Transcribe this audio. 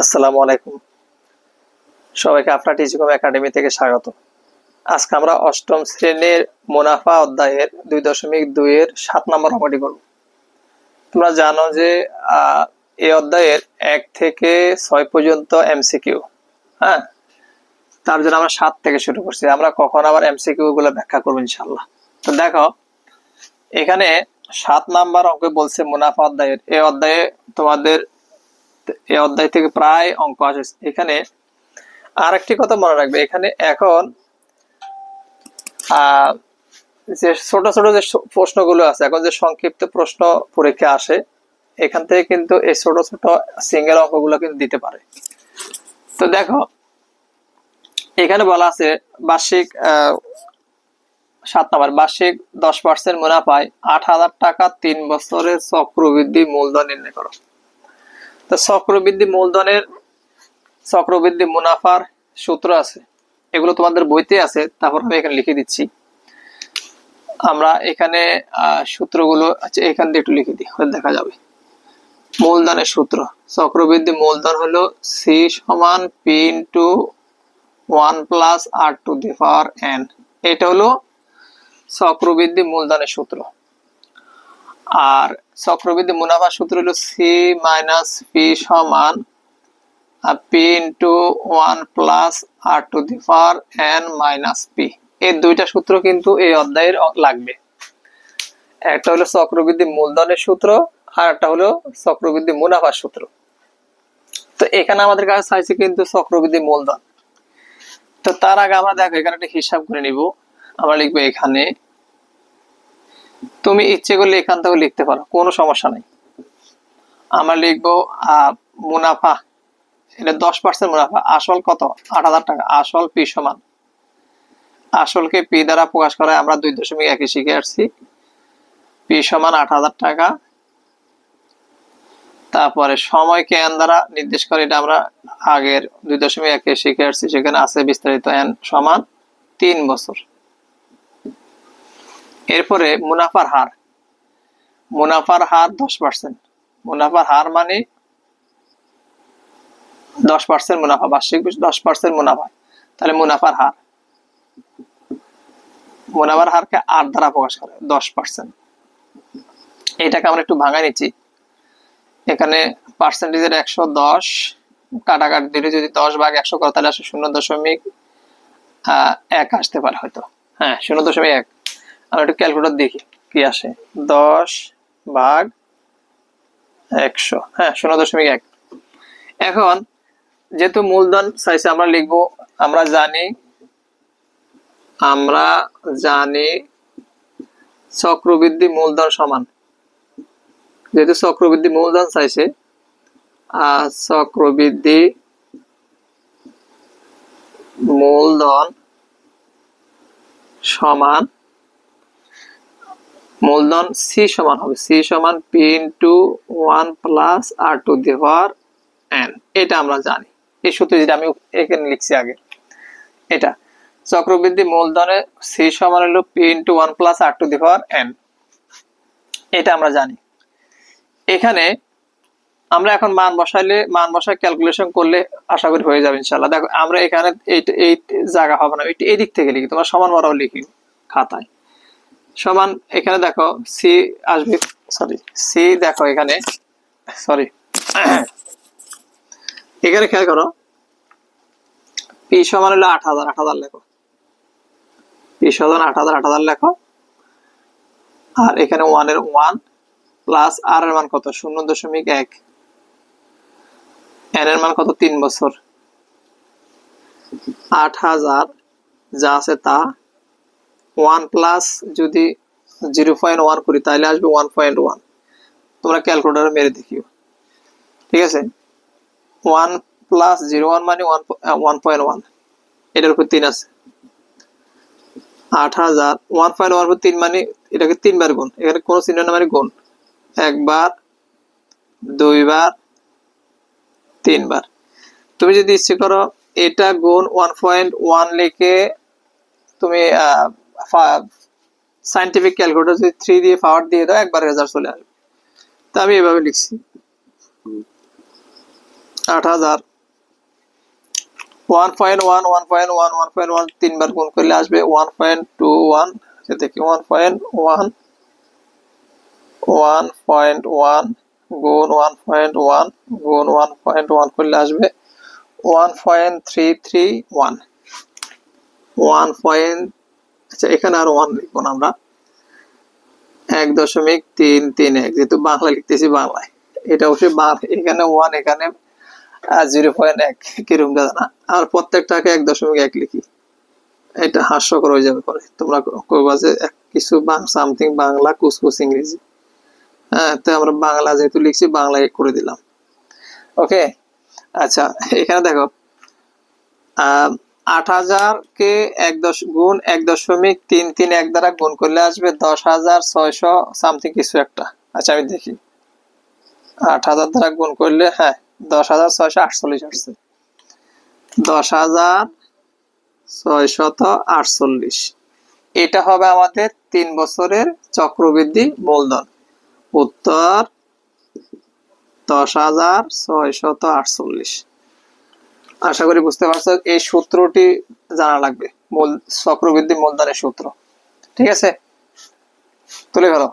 আসসালামু আলাইকুম। সবাইকে আপনার টিচিকম একাডেমি থেকে স্বাগত। আজকে আমরা অষ্টম শ্রেণীর মুনাফা অধ্যায়ের 2.2 এর 7 নম্বর অঙ্কটি করব। তোমরা জানো যে এই অধ্যায়ের 1 থেকে 6 পর্যন্ত এমসিকিউ। হ্যাঁ, তার জন্য আমরা 7 থেকে শুরু করছি। আমরা কখন আবার এমসিকিউ গুলো ব্যাখ্যা করব ইনশাআল্লাহ। তো দেখো, এখানে 7 নাম্বার অঙ্ক বলছে মুনাফা অধ্যায়ের। এই অধ্যায়ে তোমাদের এই অধ্যায় থেকে প্রায় অঙ্ক আসে। এখানে আরেকটি কথা মনে রাখবে, এখানে এখন যে ছোট ছোট যে প্রশ্নগুলো আছে, এখন যে সংক্ষিপ্ত প্রশ্ন পরীক্ষা আসে, এখান থেকে কিন্তু এই ছোট ছোট সিঙ্গেল অঙ্কগুলো কিন্তু দিতে পারে। তো দেখো, এখানে বলা আছে বার্ষিক 7 নাম্বার, বার্ষিক 10% মুনাফায় 8,000 টাকা 3 বছরের চক্রবৃদ্ধি মূলধন নির্ণয় করো। তো চক্রবৃদ্ধি মুনাফার সূত্র আছে, এগুলো তোমাদের বইতে আছে, তারপর আমি এখানে লিখে দিচ্ছি। আমরা এখানে সূত্রগুলো এখান দিয়ে একটু লিখে দিই, দেখা যাবে। মূলধনের সূত্র, চক্রবৃদ্ধি মূলধন হলো সি সমান P into 1 plus R to the power N. এটা হলো চক্রবৃদ্ধি মূলধনের সূত্র। আর চক্রবৃদ্ধি মুনাফার সূত্র হলো সি মাইনাস পি সমান P into 1 plus R to the power N minus P. এই দুইটা সূত্র কিন্তু এই অধ্যায়ের লাগবে। একটা হলো চক্রবৃদ্ধি মূলধনের সূত্র, আর একটা হলো চক্রবৃদ্ধি মুনাফার সূত্র। তো এখানে আমাদের কাছে চাইছে কিন্তু চক্রবৃদ্ধি মূলধন। তো তার আগে আমরা দেখো এখানে একটা হিসাব করে নিব। আমরা লিখবো, এখানে তুমি ইচ্ছে করলে এখান থেকে লিখতে পারো, কোনো সমস্যা নেই। আমরা লিখবো মুনাফা, এটা 10% মুনাফা। আসল কত? 8,000 টাকা। আসল পি সমান, আসলকে পি দ্বারা প্রকাশ করা আমরা 2.1 শিখে আসছি। পি সমান 8,000 টাকা। তারপরে সময়কে এন দ্বারা নির্দেশ করে, এটা আমরা আগের 2.1 শিখে আসছি, সেখানে আছে বিস্তারিত। এন সমান 3 বছর। এরপরে মুনাফার হার, মুনাফার হার 10%। মুনাফার হার মানে 10% মুনাফা, বার্ষিক 10% মুনাফা। তাহলে মুনাফার হারকে 8 দ্বারা প্রকাশ করে 10%। এটাকে আমরা একটু ভাঙাই নিচ্ছি। এখানে পার্সেন্টেজের 110 কাটাকাটি দিলে যদি 10 ভাগ 100 করো, তাহলে আসলে 0.1 আসতে পারে হয়তো। হ্যাঁ, 0.1। আমরা একটু ক্যালকুলেটর দেখি কি আসে। 10 ভাগ 100, হ্যাঁ 0.1। এখন যেহেতু মূলধন চাইছে, আমরা লিখবো, আমরা জানি চক্রবৃদ্ধি মূলধন সমান, যেহেতু চক্রবৃদ্ধি মূলধন চাইছে, চক্রবৃদ্ধি মূলধন সমান, মূলধন সি সমান হবে, সি সমান P into 1 plus R to the power N. এটা আমরা জানি, এই সূত্র যেটা আমি এখানে লিখছি আগে। এটা চক্রবৃদ্ধি মূলধনে সি সমান হলো P into 1 plus R to the power N, এটা আমরা জানি। এখানে আমরা এখন মান বসায় ক্যালকুলেশন করলে আশা করি হয়ে যাবে ইনশাআল্লাহ। দেখো, আমরা এখানে এই জায়গা হবে না, এই দিক থেকে লিখি, তোমার সমান বরাবর লিখি খাতায়। সমান, এখানে দেখো সি আসবে, সি দেখো এখানে, এখানে খেয়াল করো, পি সমান হলো 8,000 লেখো, পি সমান 8,000 লেখো। আর এখানে 1 এর 1 প্লাস আর এর মান কত? 0.1। এন এর মান কত? 3 বছর। 8,000 যা আছে তা 1 প্লাস যদি 0.1 করি, তাহলে আসবে 1.1। তোমরা ক্যালকুলেটরে মেরে দেখিও, ঠিক আছে। 1 প্লাস 0.1 মানে 1.1, এটার উপর 3 আছে। 8,000 1.1 উপর 3 মানে এটাকে 3 বার গুণ, এখানে কোনো চিহ্ন না, মানে গুণ। 1 বার, 2 বার, 3 বার। তুমি যদি ইচ্ছে করো এটা গুণ 1.1 লিখে তুমি সায়েন্টিফিক ক্যালকুলেটর যদি 3 দিয়ে পাওয়ার দিয়ে দাও, একবার রেজাল্ট চলে আসবে। তো আমি এভাবে লিখছি, 8,000 1.1 তিনবার গুণ করলে আসবে 1.21। দেখি 1.1 গুণ 1.1 গুণ 1.1 করলে আসবে 1.331। আচ্ছা, এখানে আরো 1 লিখবো না আমরা, 1.331, যেহেতু বাংলা লিখতেছি বাংলায়, এটা অবশ্যই এখানে 1, এখানে 0.1, কিরম দাদা না। আর প্রত্যেকটাকে 1.1 লিখি, এটা হাস্যকর হয়ে যাবে পরে, তোমরা কইবা যে কিছু সামথিং বাংলা কুসকুস ইংরেজি। হ্যাঁ, তো আমরা বাংলা যেহেতু লিখছি বাংলায় করে দিলাম। ওকে, আচ্ছা এখানে দেখো 8,000 কে গুণ 1.331 দ্বারা গুণ করলে আসবে 10,600 সামথিং কিছু একটা। আচ্ছা আমি দেখি, 8,000 দ্বারা গুণ করলে, হ্যাঁ 10,648 আসছে, 10,648। এটা হবে আমাদের 3 বছরের চক্রবৃদ্ধি মূলধন। উত্তর 10,648। আশা করি বুঝতে পারছো, এই সূত্রটি জানা লাগবে, চক্রবৃদ্ধি মূলধনের সূত্র। ঠিক আছে, তুলে ফেলো।